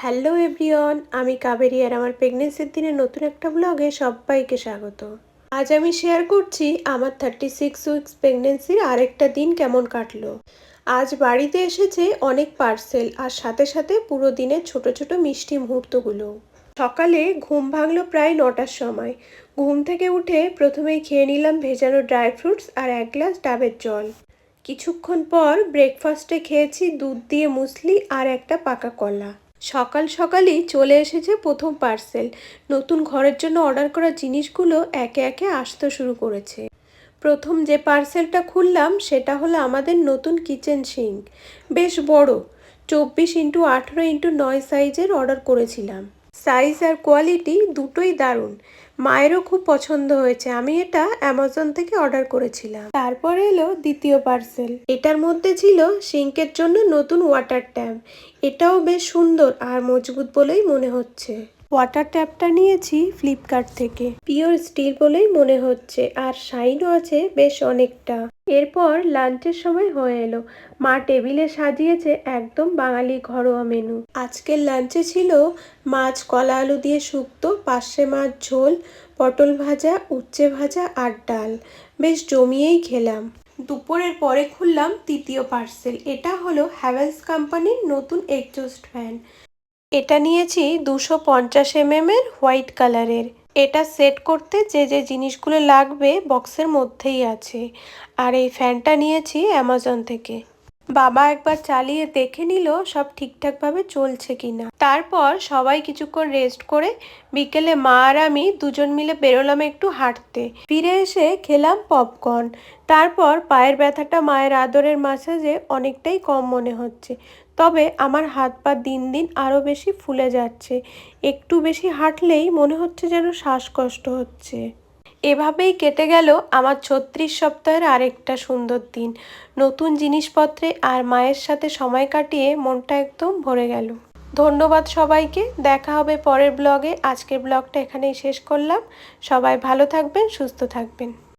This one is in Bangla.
হ্যালো এভরিওয়ান, আমি কাবেরী আর আমার প্রেগনেন্সির দিনের নতুন একটা ব্লগে সবাইকে স্বাগত। আজ আমি শেয়ার করছি আমার 36 উইকস প্রেগনেন্সির আরেকটা দিন কেমন কাটলো। আজ বাড়িতে এসেছে অনেক পার্সেল আর সাথে সাথে পুরো দিনের ছোট ছোট মিষ্টি মুহূর্তগুলো। সকালে ঘুম ভাঙলো প্রায় 9টার সময়। ঘুম থেকে উঠে প্রথমেই খেয়ে নিলাম ভেজানো ড্রাই ফ্রুটস আর এক গ্লাস ডাবের জল। কিছুক্ষণ পর ব্রেকফাস্টে খেয়েছি দুধ দিয়ে মুসলি আর একটা পাকা কলা। সকাল সকালই চলে এসেছে প্রথম পার্সেল। নতুন ঘরের জন্য অর্ডার করা জিনিসগুলো একে একে আসতে শুরু করেছে। প্রথম যে পার্সেলটা খুললাম সেটা হলো আমাদের নতুন কিচেন সিঙ্ক। বেশ বড়, 24x18x9 সাইজের অর্ডার করেছিলাম। সাইজ আর কোয়ালিটি দুটোই দারুণ। মায়েরও খুব পছন্দ হয়েছে। আমি এটা অ্যামাজন থেকে অর্ডার করেছিলাম। তারপর এলো দ্বিতীয় পার্সেল। এটার মধ্যে ছিল সিঙ্কের জন্য নতুন ওয়াটার ট্যাপ। এটাও বেশ সুন্দর আর মজবুত বলেই মনে হচ্ছে। ওয়াটার ট্যাপটা নিয়েছি ফ্লিপকার্ট থেকে। পিওর স্টিল বলেই মনে হচ্ছে আর শাইনও আছে বেশ অনেকটা। এরপর লাঞ্চের সময় হয়ে এলো। মা টেবিলে সাজিয়েছে একদম বাঙালি ঘরোয়া মেনু। আজকের লাঞ্চে ছিল মাছ, কলা আলু দিয়ে শুক্তো, পার্শে মাছ ঝোল, পটল ভাজা, উচ্ছে ভাজা আর ডাল। বেশ জমিয়েই খেলাম। দুপুরের পরে খুললাম তৃতীয় পার্সেল। এটা হলো হ্যাভেলস কোম্পানির নতুন এক্সজস্ট ফ্যান। এটা নিয়েছি 250 এর হোয়াইট কালারের। এটা সেট করতে যে যে জিনিসগুলো লাগবে বক্সের মধ্যেই আছে। আর এই ফ্যানটা নিয়েছি অ্যামাজন থেকে। বাবা একবার চালিয়ে দেখে নিল সব ঠিকঠাকভাবে চলছে কিনা। তারপর সবাই কিছুক্ষণ রেস্ট করে বিকেলে মা আর আমি দুজন মিলে বেরোলাম একটু হাঁটতে। ফিরে এসে খেলাম পপকর্ন। তারপর পায়ের ব্যথাটা মায়ের আদরের মাসাজে অনেকটাই কম মনে হচ্ছে। তবে আমার হাত পা দিন দিন আরও বেশি ফুলে যাচ্ছে। একটু বেশি হাঁটলেই মনে হচ্ছে যেন শ্বাসকষ্ট হচ্ছে। এভাবেই কেটে গেল আমার 36 সপ্তাহের আরেকটা সুন্দর দিন। নতুন জিনিসপত্রে আর মায়ের সাথে সময় কাটিয়ে মনটা একদম ভরে গেল। ধন্যবাদ সবাইকে। দেখা হবে পরের ব্লগে। আজকের ব্লগটা এখানেই শেষ করলাম। সবাই ভালো থাকবেন, সুস্থ থাকবেন।